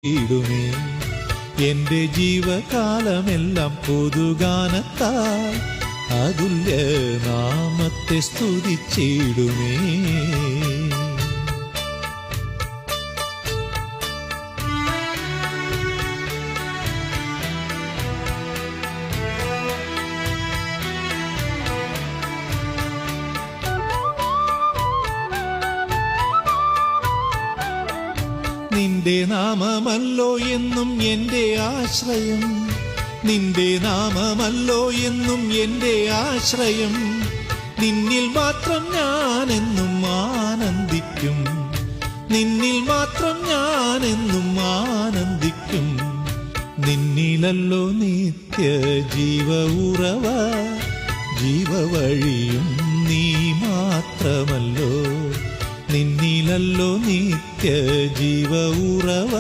ഇടുമേ എന്റെ ജീവകാലമെല്ലാം പൊതുഗാനത്താൽ അതുല്യ നാമത്തെ സ്തുതിച്ചിടുമേ. നിന്റെ നാമമല്ലോ എന്നും എൻ്റെ ആശ്രയം, നിന്റെ നാമമല്ലോ എന്നും എൻ്റെ ആശ്രയം. നിന്നിൽ മാത്രം ഞാനെന്നും ആനന്ദിക്കും, നിന്നിൽ മാത്രം ഞാനെന്നും ആനന്ദിക്കും. നിന്നിലല്ലോ നിത്യ ജീവ ഉറവ, ജീവവഴിയും നീ മാത്രമല്ലോ. നിന്നിലല്ലോ നിത്യ ജീവ ഉറവ,